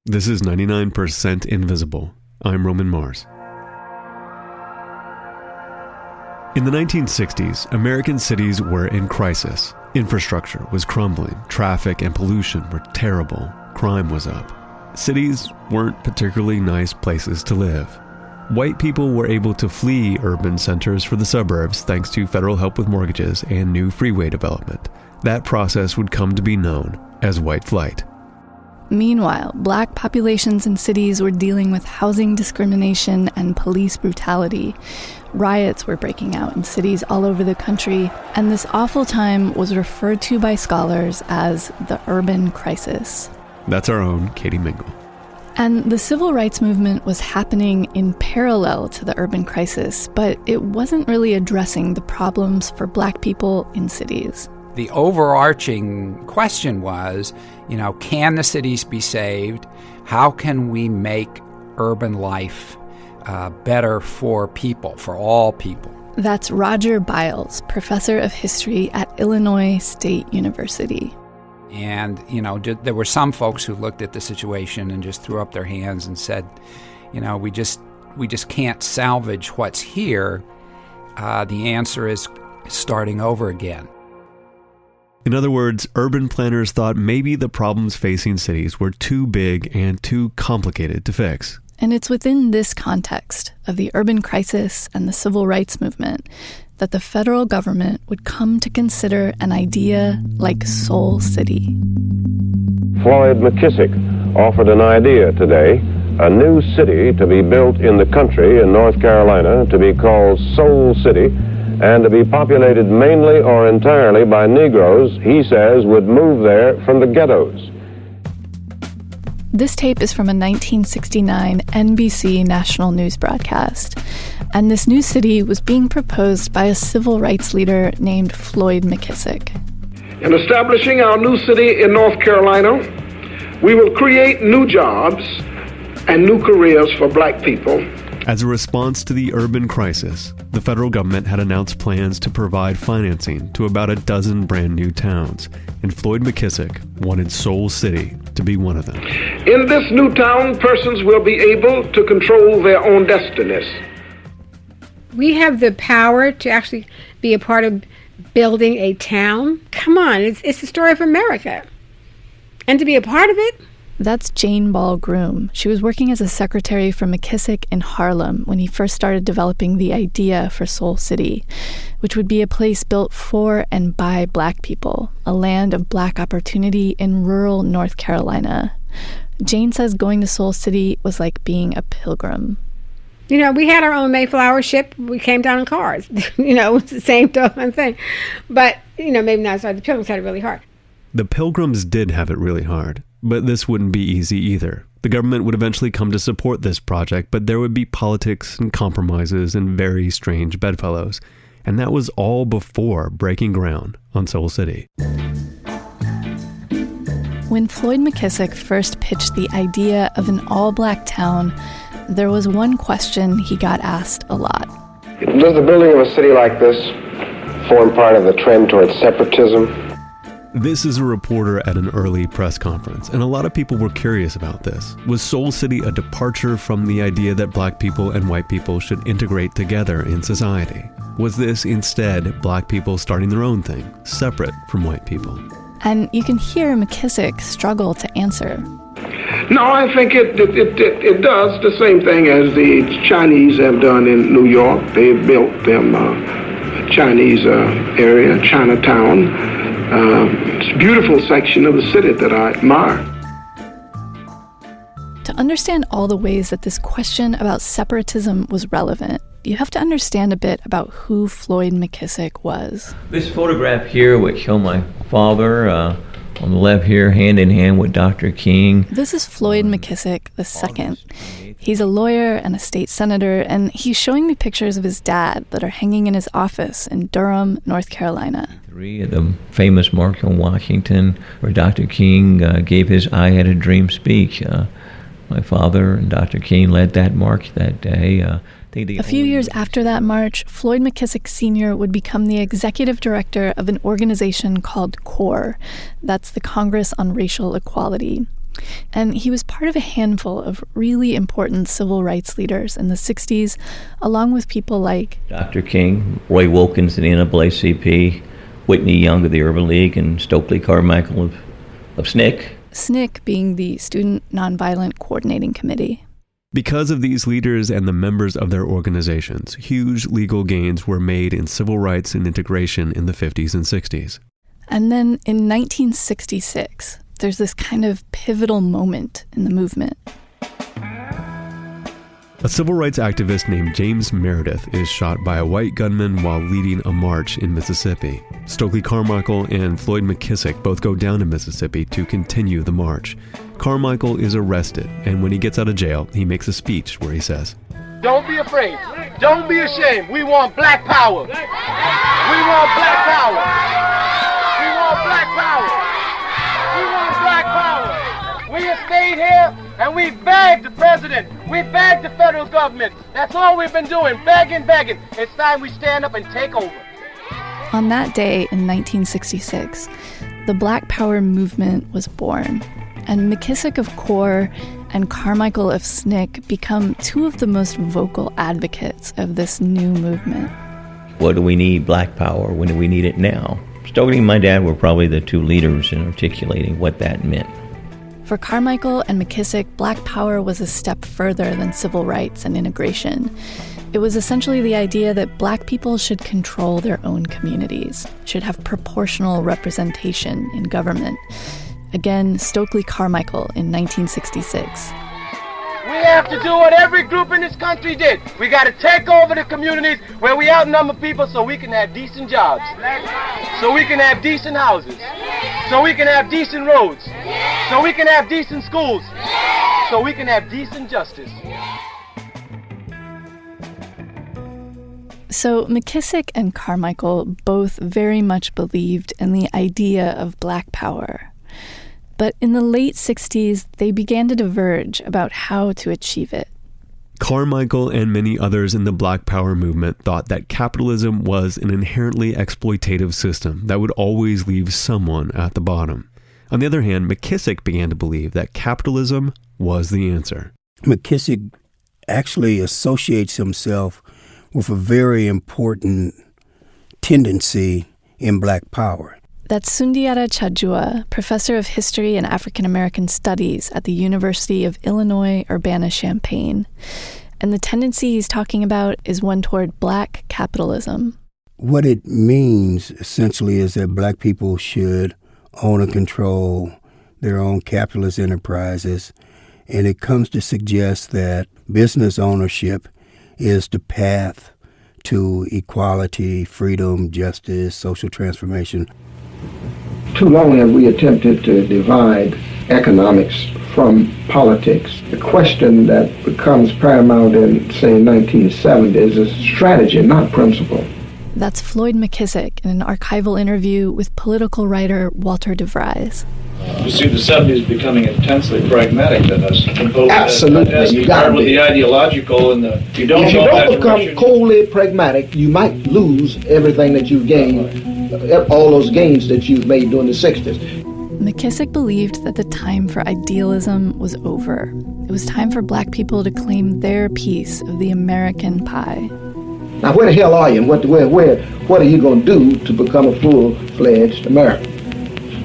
This is 99% Invisible. I'm Roman Mars. In the 1960s, American cities were in crisis. Infrastructure was crumbling, traffic and pollution were terrible, crime was up. Cities weren't particularly nice places to live. White people were able to flee urban centers for the suburbs thanks to federal help with mortgages and new freeway development. That process would come to be known as white flight. Meanwhile, black populations in cities were dealing with housing discrimination and police brutality. Riots were breaking out in cities all over the country, and this awful time was referred to by scholars as the urban crisis. That's our own Katie Mingle. And the civil rights movement was happening in parallel to the urban crisis, but it wasn't really addressing the problems for black people in cities. The overarching question was, can the cities be saved? How can we make urban life better for people, for all people? That's Roger Biles, professor of history at Illinois State University. And, there were some folks who looked at the situation and just threw up their hands and said, we just can't salvage what's here. The answer is starting over again. In other words, urban planners thought maybe the problems facing cities were too big and too complicated to fix. And it's within this context of the urban crisis and the civil rights movement that the federal government would come to consider an idea like Soul City. Floyd McKissick offered an idea today, a new city to be built in the country in North Carolina to be called Soul City, and to be populated mainly or entirely by Negroes, he says, would move there from the ghettos. This tape is from a 1969 NBC national news broadcast, and this new city was being proposed by a civil rights leader named Floyd McKissick. In establishing our new city in North Carolina, we will create new jobs and new careers for black people. As a response to the urban crisis, the federal government had announced plans to provide financing to about a dozen brand new towns, and Floyd McKissick wanted Soul City to be one of them. In this new town, persons will be able to control their own destinies. We have the power to actually be a part of building a town. Come on, it's the story of America. And to be a part of it. That's Jane Ball Groom. She was working as a secretary for McKissick in Harlem when he first started developing the idea for Soul City, which would be a place built for and by black people, a land of black opportunity in rural North Carolina. Jane says going to Soul City was like being a pilgrim. We had our own Mayflower ship. We came down in cars. It was the same thing. But, maybe not. Sorry, the Pilgrims had it really hard. The Pilgrims did have it really hard. But this wouldn't be easy either. The government would eventually come to support this project, but there would be politics and compromises and very strange bedfellows. And that was all before breaking ground on Soul City. When Floyd McKissick first pitched the idea of an all-black town, there was one question he got asked a lot. Does the building of a city like this form part of the trend towards separatism? This is a reporter at an early press conference, and a lot of people were curious about this. Was Soul City a departure from the idea that black people and white people should integrate together in society? Was this instead black people starting their own thing, separate from white people? And you can hear McKissick struggle to answer. No, I think it does the same thing as the Chinese have done in New York. They've built them Chinese area, Chinatown. It's a beautiful section of the city that I admire. To understand all the ways that this question about separatism was relevant, you have to understand a bit about who Floyd McKissick was. This photograph here would show my father on the left here, hand in hand with Dr. King. This is Floyd McKissick II. He's a lawyer and a state senator, and he's showing me pictures of his dad that are hanging in his office in Durham, North Carolina. The famous March on Washington, where Dr. King gave his I Had a Dream speech. My father and Dr. King led that march that day. A few years after that march, Floyd McKissick Sr. would become the executive director of an organization called CORE. That's the Congress on Racial Equality. And he was part of a handful of really important civil rights leaders in the 60s, along with people like Dr. King, Roy Wilkins of the NAACP, Whitney Young of the Urban League, and Stokely Carmichael of SNCC. SNCC being the Student Nonviolent Coordinating Committee. Because of these leaders and the members of their organizations, huge legal gains were made in civil rights and integration in the 50s and 60s. And then in 1966, there's this kind of pivotal moment in the movement. A civil rights activist named James Meredith is shot by a white gunman while leading a march in Mississippi. Stokely Carmichael and Floyd McKissick both go down to Mississippi to continue the march. Carmichael is arrested, and when he gets out of jail, he makes a speech where he says, "Don't be afraid. Don't be ashamed. We want black power. We want black power. We want black power. We want black power. We have stayed here and we begged the president. We begged the federal government. That's all we've been doing, begging. It's time we stand up and take over." On that day in 1966, the Black Power movement was born, and McKissick of CORE and Carmichael of SNCC become two of the most vocal advocates of this new movement. What do we need? Black power. When do we need it now? Stokely and my dad were probably the two leaders in articulating what that meant. For Carmichael and McKissick, Black Power was a step further than civil rights and integration. It was essentially the idea that Black people should control their own communities, should have proportional representation in government. Again, Stokely Carmichael in 1966. We have to do what every group in this country did. We got to take over the communities where we outnumber people so we can have decent jobs, so we can have decent houses, so we can have decent roads, so we can have decent schools, so we can have decent justice. So McKissick and Carmichael both very much believed in the idea of Black Power. But in the late 60s, they began to diverge about how to achieve it. Carmichael and many others in the Black Power movement thought that capitalism was an inherently exploitative system that would always leave someone at the bottom. On the other hand, McKissick began to believe that capitalism was the answer. McKissick actually associates himself with a very important tendency in Black Power. That's Sundiata Chajua, professor of history and African American studies at the University of Illinois Urbana-Champaign. And the tendency he's talking about is one toward Black capitalism. What it means essentially is that Black people should own and control their own capitalist enterprises. And it comes to suggest that business ownership is the path to equality, freedom, justice, social transformation. Too long have we attempted to divide economics from politics. The question that becomes paramount in, say, 1970s is strategy, not principle. That's Floyd McKissick in an archival interview with political writer Walter DeVries. You see the 70s becoming intensely pragmatic than us. Absolutely. As compared with the ideological and the... If you don't become coldly pragmatic, you might lose everything that you've gained, all those gains that you've made during the 60s. McKissick believed that the time for idealism was over. It was time for Black people to claim their piece of the American pie. Now, where the hell are you, and what are you going to do to become a full-fledged American?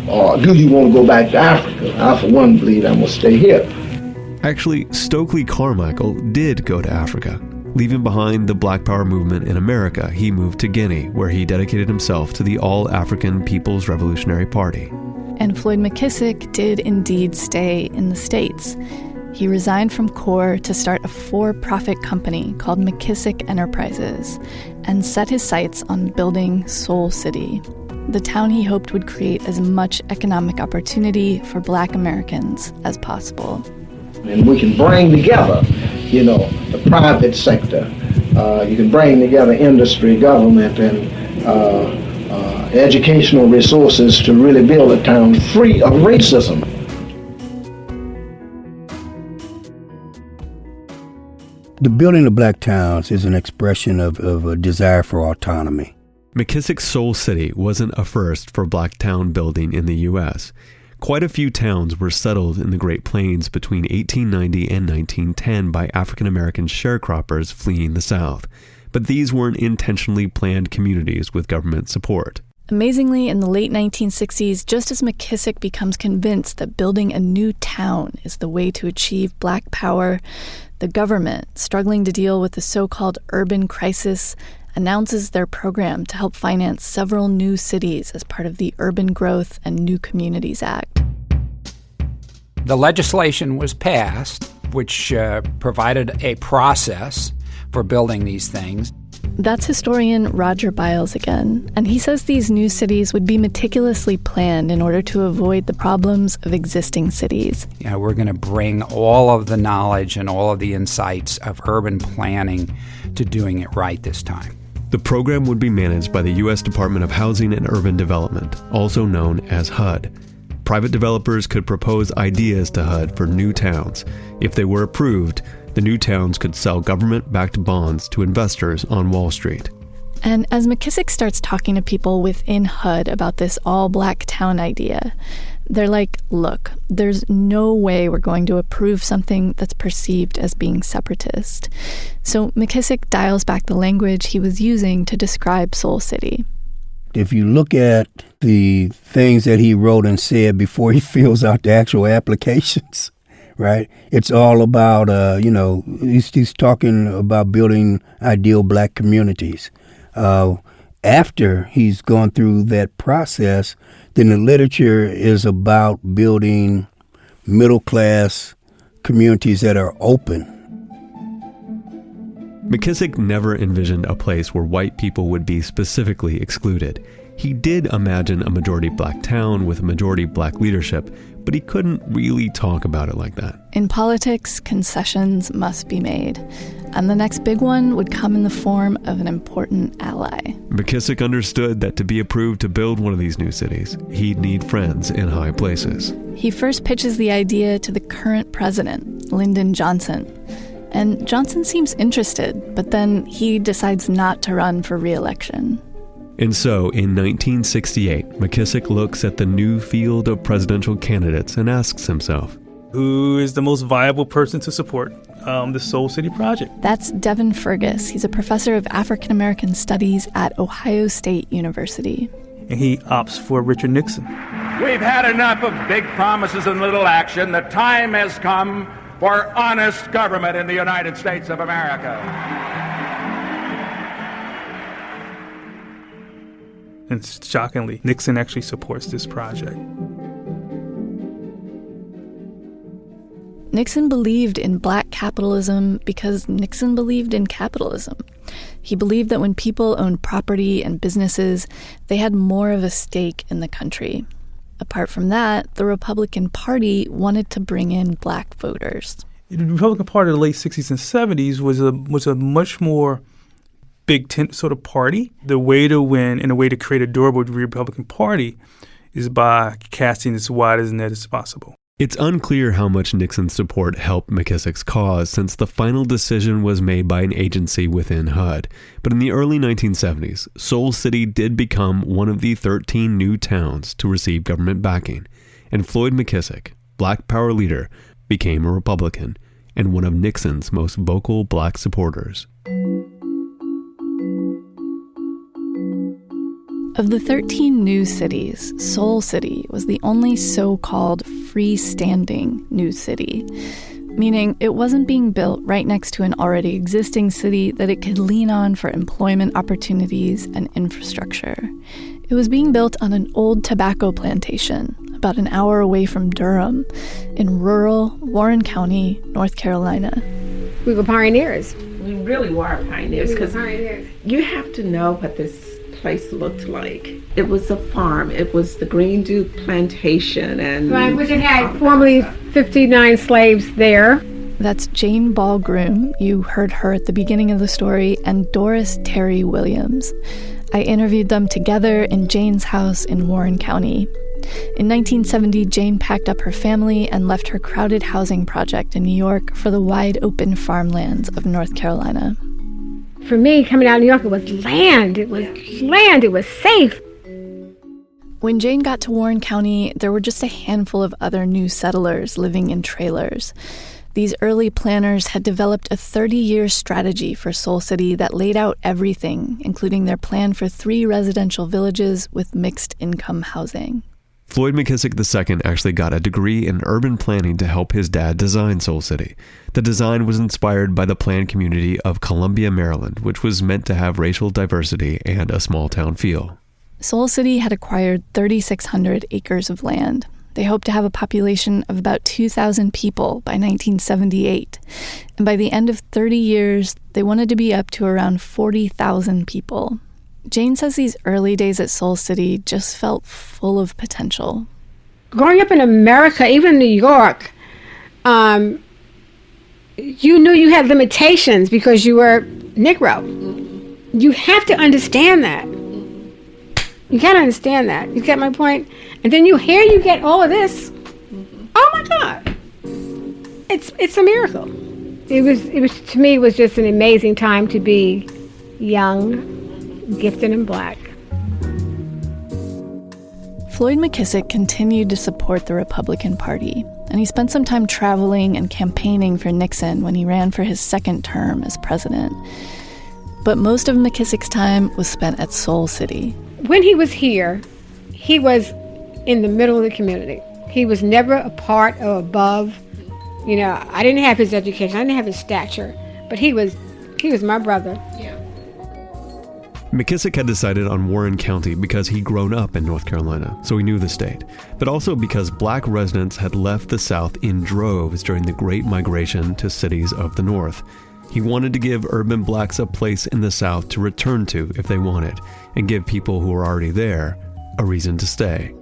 Or do you want to go back to Africa? I, for one, believe I'm going to stay here. Actually, Stokely Carmichael did go to Africa. Leaving behind the Black Power movement in America, he moved to Guinea, where he dedicated himself to the All-African People's Revolutionary Party. And Floyd McKissick did indeed stay in the States. He resigned from CORE to start a for-profit company called McKissick Enterprises and set his sights on building Soul City, the town he hoped would create as much economic opportunity for Black Americans as possible. And we can bring together, the private sector. You can bring together industry, government, and educational resources to really build a town free of racism. The building of Black towns is an expression of a desire for autonomy. McKissick's Soul City wasn't a first for Black town building in the U.S. Quite a few towns were settled in the Great Plains between 1890 and 1910 by African American sharecroppers fleeing the South. But these weren't intentionally planned communities with government support. Amazingly, in the late 1960s, just as McKissick becomes convinced that building a new town is the way to achieve Black power, the government, struggling to deal with the so-called urban crisis, announces their program to help finance several new cities as part of the Urban Growth and New Communities Act. The legislation was passed, which provided a process for building these things. That's historian Roger Biles again, and he says these new cities would be meticulously planned in order to avoid the problems of existing cities. We're going to bring all of the knowledge and all of the insights of urban planning to doing it right this time. The program would be managed by the U.S. Department of Housing and Urban Development, also known as HUD. Private developers could propose ideas to HUD for new towns. If they were approved, the new towns could sell government-backed bonds to investors on Wall Street. And as McKissick starts talking to people within HUD about this all-Black town idea, they're like, look, there's no way we're going to approve something that's perceived as being separatist. So McKissick dials back the language he was using to describe Soul City. If you look at the things that he wrote and said before he fills out the actual applications, right? It's all about, he's talking about building ideal Black communities. After he's gone through that process, then the literature is about building middle-class communities that are open. McKissick never envisioned a place where white people would be specifically excluded. He did imagine a majority Black town with a majority Black leadership, but he couldn't really talk about it like that. In politics, concessions must be made. And the next big one would come in the form of an important ally. McKissick understood that to be approved to build one of these new cities, he'd need friends in high places. He first pitches the idea to the current president, Lyndon Johnson. And Johnson seems interested, but then he decides not to run for re-election. And so, in 1968, McKissick looks at the new field of presidential candidates and asks himself, who is the most viable person to support the Soul City project? That's Devin Fergus. He's a professor of African American Studies at Ohio State University. And he opts for Richard Nixon. We've had enough of big promises and little action. The time has come for honest government in the United States of America. And shockingly, Nixon actually supports this project. Nixon believed in Black capitalism because Nixon believed in capitalism. He believed that when people owned property and businesses, they had more of a stake in the country. Apart from that, the Republican Party wanted to bring in Black voters. The Republican Party of the late 60s and 70s was a much more big tent sort of party. The way to win and the way to create a durable Republican Party is by casting as wide as net as possible. It's unclear how much Nixon's support helped McKissick's cause since the final decision was made by an agency within HUD. But in the early 1970s, Soul City did become one of the 13 new towns to receive government backing. And Floyd McKissick, Black Power leader, became a Republican and one of Nixon's most vocal Black supporters. Of the 13 new cities, Soul City was the only so-called freestanding new city, meaning it wasn't being built right next to an already existing city that it could lean on for employment opportunities and infrastructure. It was being built on an old tobacco plantation, about an hour away from Durham, in rural Warren County, North Carolina. We were pioneers. We really were pioneers because you have to know what this place looked like. It was a farm. It was the Green Duke plantation, and right, which it had formerly 59 slaves there. That's Jane Ball Groom. You heard her at the beginning of the story, and Doris Terry Williams. I interviewed them together in Jane's house in Warren County. In 1970, Jane packed up her family and left her crowded housing project in New York for the wide open farmlands of North Carolina. For me, coming out of New York, it was land. It was land. It was safe. When Jane got to Warren County, there were just a handful of other new settlers living in trailers. These early planners had developed a 30-year strategy for Soul City that laid out everything, including their plan for 3 residential villages with mixed-income housing. Floyd McKissick II actually got a degree in urban planning to help his dad design Soul City. The design was inspired by the planned community of Columbia, Maryland, which was meant to have racial diversity and a small-town feel. Soul City had acquired 3,600 acres of land. They hoped to have a population of about 2,000 people by 1978. And by the end of 30 years, they wanted to be up to around 40,000 people. Jane says these early days at Soul City just felt full of potential. Growing up in America, even New York, you knew you had limitations because you were Negro. You have to understand that. You gotta understand that. You get my point? And then you get all of this. Oh my God. It's a miracle. It was to me, it was just an amazing time to be young, gifted, and Black. Floyd McKissick continued to support the Republican Party, and he spent some time traveling and campaigning for Nixon when he ran for his second term as president. But most of McKissick's time was spent at Soul City. When he was here, he was in the middle of the community. He was never a part or above. You know, I didn't have his education, I didn't have his stature, but he was my brother. Yeah. McKissick had decided on Warren County because he'd grown up in North Carolina, so he knew the state, but also because Black residents had left the South in droves during the Great Migration to cities of the North. He wanted to give urban Blacks a place in the South to return to if they wanted, and give people who were already there a reason to stay.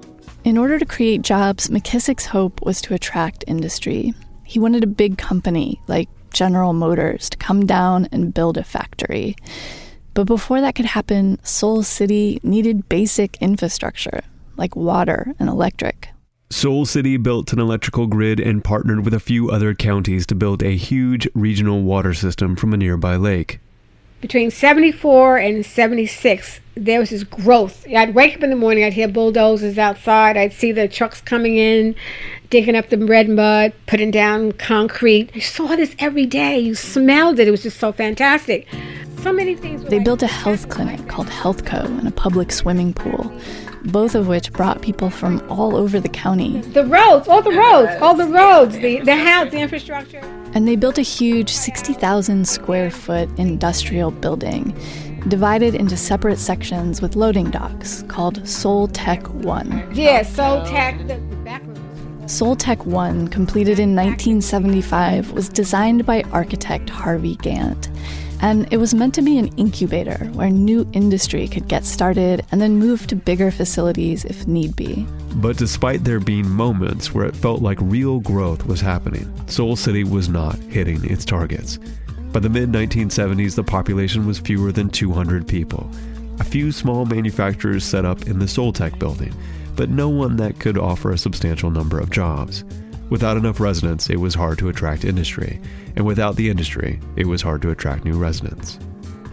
In order to create jobs, McKissick's hope was to attract industry. He wanted a big company like General Motors to come down and build a factory. But before that could happen, Soul City needed basic infrastructure, like water and electric. Soul City built an electrical grid and partnered with a few other counties to build a huge regional water system from a nearby lake. Between 74 and 76, there was this growth. I'd wake up in the morning, I'd hear bulldozers outside, I'd see the trucks coming in, digging up the red mud, putting down concrete. You saw this every day. You smelled it. It was just so fantastic. So many things. They built a health clinic called HealthCo and a public swimming pool, both of which brought people from all over the county. The roads, the house, the infrastructure. And they built a huge 60,000 square foot industrial building, divided into separate sections with loading docks called Soul Tech 1. Yeah, Soul Tech, the back room. Soul Tech 1, completed in 1975, was designed by architect Harvey Gantt. And it was meant to be an incubator where new industry could get started and then move to bigger facilities if need be. But despite there being moments where it felt like real growth was happening, Soul City was not hitting its targets. By the mid-1970s, the population was fewer than 200 people. A few small manufacturers set up in the Soul Tech building, but no one that could offer a substantial number of jobs. Without enough residents, it was hard to attract industry. And without the industry, it was hard to attract new residents.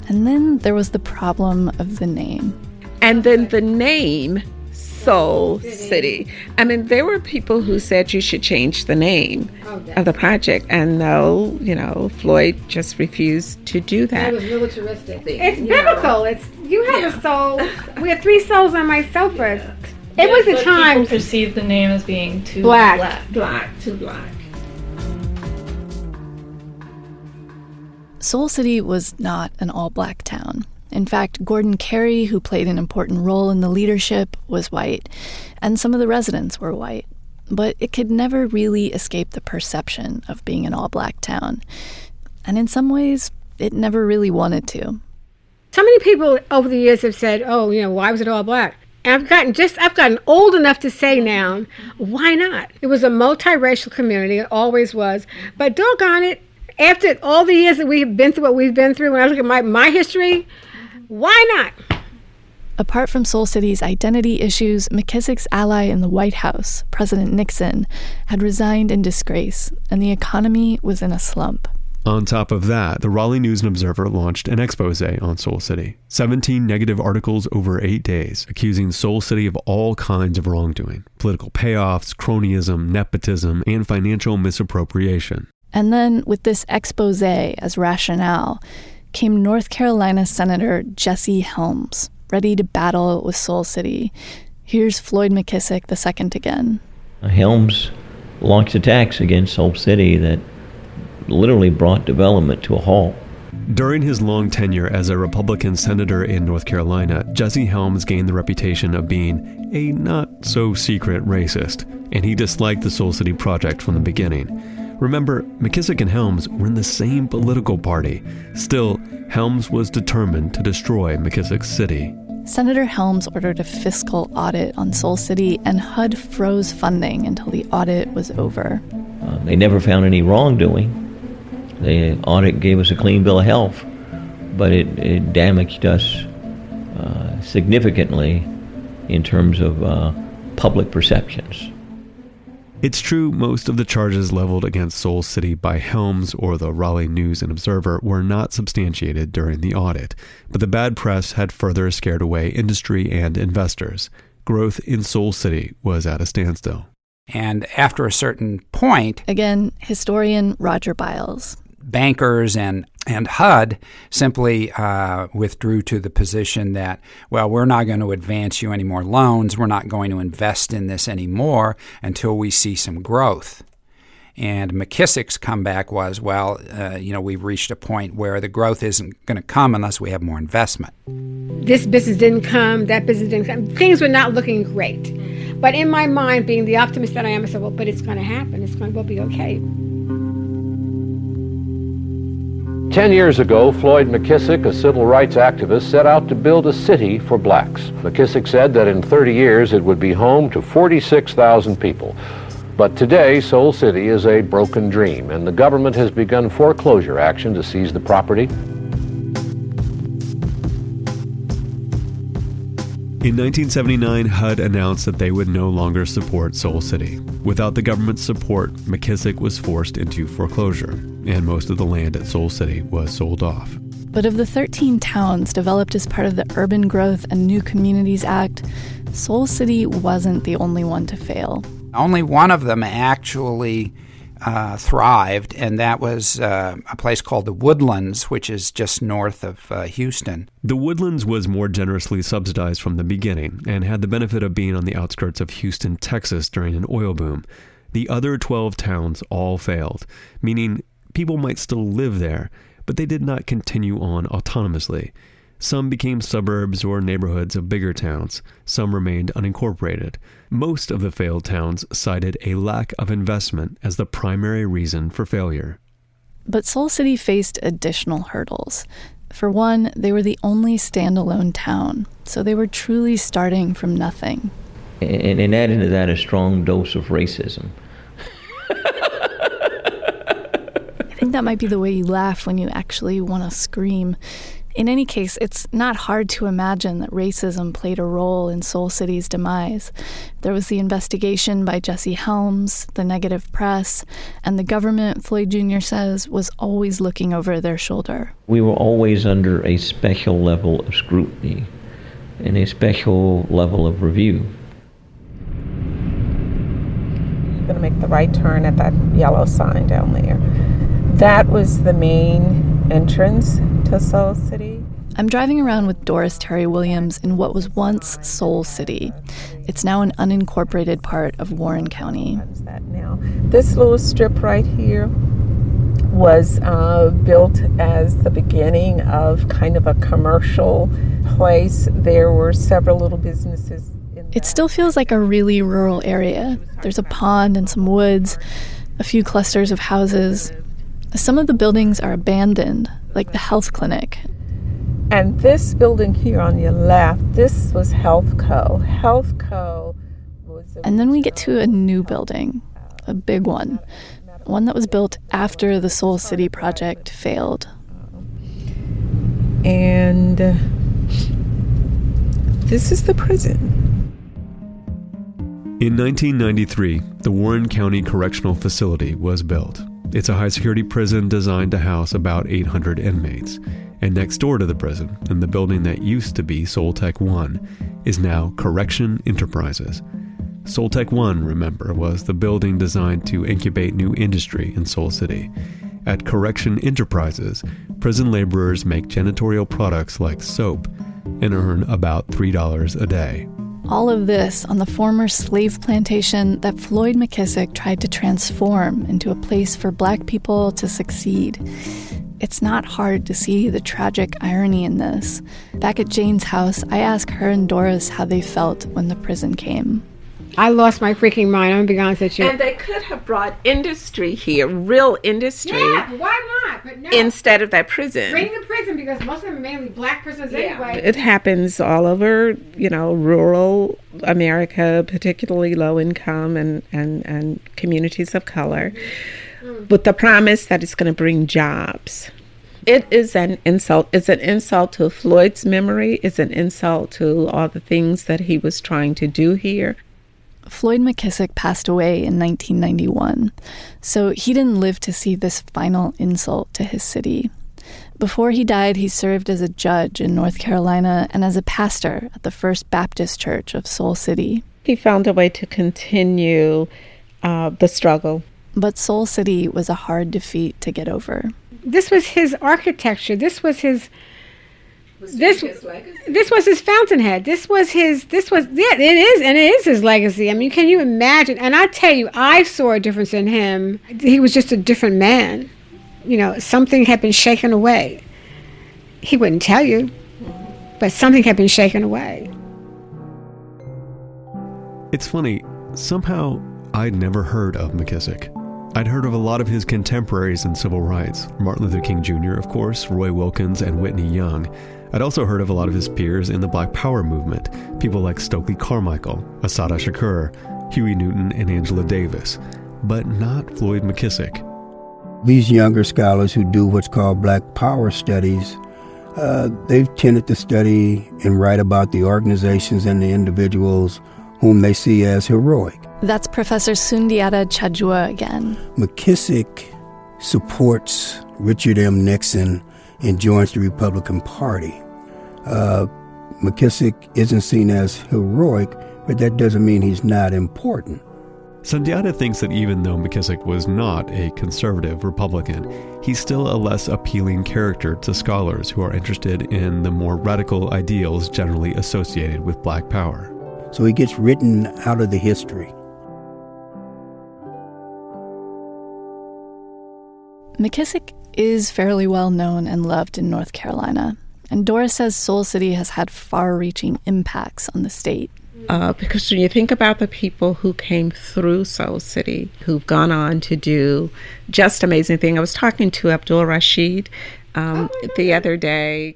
And then there was the problem of the name. And then the name, Soul City. I mean, there were people who said you should change the name of the project. And no, Floyd just refused to do that. It was militaristic. It's biblical. You have a soul. We have 3 souls on my sofa. It was a time people perceived the name as being too black. Too black. Soul City was not an all-black town. In fact, Gordon Carey, who played an important role in the leadership, was white, and some of the residents were white. But it could never really escape the perception of being an all-black town. And in some ways, it never really wanted to. So many people over the years have said, why was it all black? And I've gotten old enough to say now, why not? It was a multiracial community, it always was. But doggone it, after all the years that we've been through what we've been through, when I look at my history, why not? Apart from Soul City's identity issues, McKissick's ally in the White House, President Nixon, had resigned in disgrace, and the economy was in a slump. On top of that, the Raleigh News and Observer launched an expose on Soul City. 17 negative articles over 8 days, accusing Soul City of all kinds of wrongdoing, political payoffs, cronyism, nepotism, and financial misappropriation. And then, with this expose as rationale, came North Carolina Senator Jesse Helms, ready to battle with Soul City. Here's Floyd McKissick II again. Helms launched attacks against Soul City that literally brought development to a halt. During his long tenure as a Republican senator in North Carolina, Jesse Helms gained the reputation of being a not-so-secret racist, and he disliked the Soul City project from the beginning. Remember, McKissick and Helms were in the same political party. Still, Helms was determined to destroy McKissick's city. Senator Helms ordered a fiscal audit on Soul City, and HUD froze funding until the audit was over. They never found any wrongdoing. The audit gave us a clean bill of health, but it damaged us significantly in terms of public perceptions. It's true most of the charges leveled against Soul City by Helms or the Raleigh News and Observer were not substantiated during the audit, but the bad press had further scared away industry and investors. Growth in Soul City was at a standstill. And after a certain point, again, historian Roger Biles, bankers and HUD simply withdrew to the position that, well, we're not going to advance you any more loans. We're not going to invest in this anymore until we see some growth. And McKissick's comeback was, well, we've reached a point where the growth isn't going to come unless we have more investment. This business didn't come, that business didn't come. Things were not looking great. But in my mind, being the optimist that I am, I said, well, but it's going to happen. We'll be okay. 10 years ago, Floyd McKissick, a civil rights activist, set out to build a city for blacks. McKissick said that in 30 years it would be home to 46,000 people. But today, Soul City is a broken dream, and the government has begun foreclosure action to seize the property. In 1979, HUD announced that they would no longer support Soul City. Without the government's support, McKissick was forced into foreclosure, and most of the land at Soul City was sold off. But of the 13 towns developed as part of the Urban Growth and New Communities Act, Soul City wasn't the only one to fail. Only one of them actually thrived, and that was a place called the Woodlands, which is just north of Houston. The Woodlands was more generously subsidized from the beginning and had the benefit of being on the outskirts of Houston, Texas during an oil boom. The other 12 towns all failed, meaning people might still live there, but they did not continue on autonomously. Some became suburbs or neighborhoods of bigger towns. Some remained unincorporated. Most of the failed towns cited a lack of investment as the primary reason for failure. But Soul City faced additional hurdles. For one, they were the only standalone town, so they were truly starting from nothing. And add into that a strong dose of racism. I think that might be the way you laugh when you actually want to scream. In any case, it's not hard to imagine that racism played a role in Soul City's demise. There was the investigation by Jesse Helms, the negative press, and the government, Floyd Jr. says, was always looking over their shoulder. We were always under a special level of scrutiny and a special level of review. You're going to make the right turn at that yellow sign down there. That was the main entrance to Soul City. I'm driving around with Doris Terry Williams in what was once Soul City. It's now an unincorporated part of Warren County. What is that now? This little strip right here was built as the beginning of kind of a commercial place. There were several little businesses. It still feels like a really rural area. There's a pond and some woods, a few clusters of houses. Some of the buildings are abandoned, like the health clinic. And this building here on your left, this was Health Co. Health Co. was... And then we get to a new building, a big one that was built after the Soul City project failed. And this is the prison. In 1993, the Warren County Correctional Facility was built. It's a high-security prison designed to house about 800 inmates. And next door to the prison, in the building that used to be Soltech 1, is now Correction Enterprises. Soltech 1, remember, was the building designed to incubate new industry in Soul City. At Correction Enterprises, prison laborers make janitorial products like soap and earn about $3 a day. All of this on the former slave plantation that Floyd McKissick tried to transform into a place for Black people to succeed. It's not hard to see the tragic irony in this. Back at Jane's house, I asked her and Doris how they felt when the prison came. I lost my freaking mind, I'm going to be honest with you. And they could have brought industry here, real industry. Yeah, why not? But no. Instead of that prison. Bring the prison, because most of them are mainly Black prisons anyway. It happens all over, rural America, particularly low income and communities of color, with the promise that it's going to bring jobs. It is an insult. It's an insult to Floyd's memory. It's an insult to all the things that he was trying to do here. Floyd McKissick passed away in 1991, so he didn't live to see this final insult to his city. Before he died, he served as a judge in North Carolina and as a pastor at the First Baptist Church of Soul City. He found a way to continue the struggle. But Soul City was a hard defeat to get over. This was his architecture. This was his... This was his fountainhead. It is his legacy. I mean, can you imagine? And I tell you, I saw a difference in him. He was just a different man. Something had been shaken away. He wouldn't tell you, but something had been shaken away. It's funny, somehow I'd never heard of McKissick. I'd heard of a lot of his contemporaries in civil rights, Martin Luther King Jr., of course, Roy Wilkins, and Whitney Young. I'd also heard of a lot of his peers in the Black Power movement, people like Stokely Carmichael, Assata Shakur, Huey Newton, and Angela Davis, but not Floyd McKissick. These younger scholars who do what's called Black Power studies, they've tended to study and write about the organizations and the individuals whom they see as heroic. That's Professor Sundiata Chajua again. McKissick supports Richard M. Nixon and joins the Republican Party. McKissick isn't seen as heroic, but that doesn't mean he's not important. Sundiata thinks that even though McKissick was not a conservative Republican, he's still a less appealing character to scholars who are interested in the more radical ideals generally associated with Black Power. So he gets written out of the history. McKissick is fairly well known and loved in North Carolina, and Doris says Soul City has had far-reaching impacts on the state. Because when you think about the people who came through Soul City, who've gone on to do just amazing things. I was talking to Abdul Rashid the other day.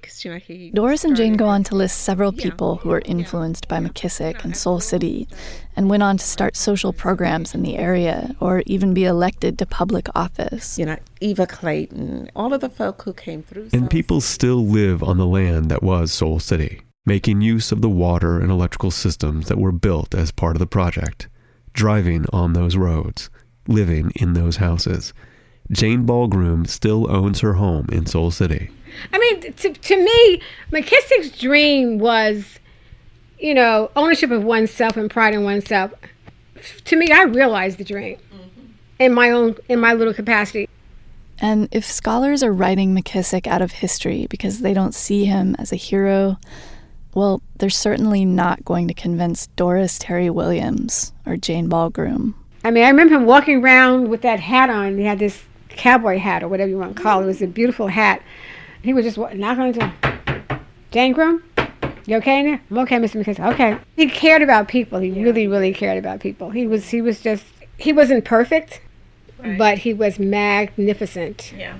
Doris and Jane go on to list several people who were influenced by McKissick and Soul City and went on to start social programs in the area or even be elected to public office. Eva Clayton, all of the folk who came through. And people still live on the land that was Soul City, making use of the water and electrical systems that were built as part of the project, driving on those roads, living in those houses. Jane Ball-Groom still owns her home in Soul City. I mean, to me, McKissick's dream was, ownership of oneself and pride in oneself. To me, I realized the dream in my little capacity. And if scholars are writing McKissick out of history because they don't see him as a hero, well, they're certainly not going to convince Doris Terry Williams or Jane Ball-Groom. I mean, I remember him walking around with that hat on. He had this cowboy hat or whatever you want to call it. It was a beautiful hat. He was just knocking on the door. Jane Groom? You okay in there? I'm okay, Mr. McKissick. Okay. He cared about people. He really, really cared about people. He wasn't perfect, right, but he was magnificent. Yeah.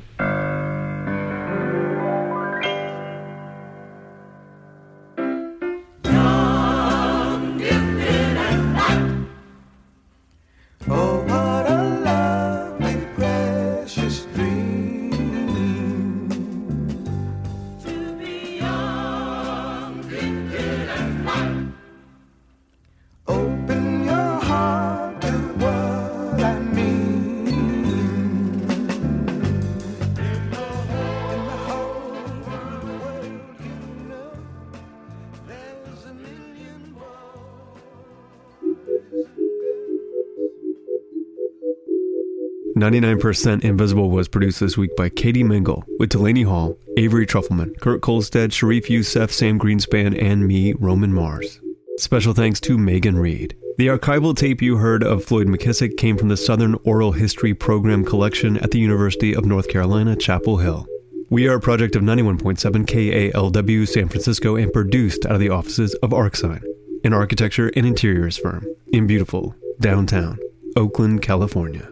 99% Invisible was produced this week by Katie Mingle, with Delaney Hall, Avery Trufelman, Kurt Kolstad, Sharif Youssef, Sam Greenspan, and me, Roman Mars. Special thanks to Megan Reed. The archival tape you heard of Floyd McKissick came from the Southern Oral History Program collection at the University of North Carolina, Chapel Hill. We are a project of 91.7 KALW San Francisco and produced out of the offices of Arcsine, an architecture and interiors firm in beautiful downtown Oakland, California.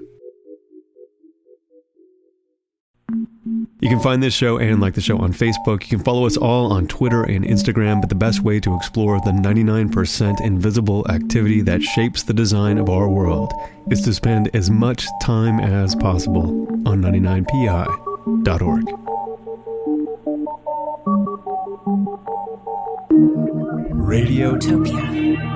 You can find this show and like the show on Facebook. You can follow us all on Twitter and Instagram, but the best way to explore the 99% invisible activity that shapes the design of our world is to spend as much time as possible on 99pi.org. Radiotopia.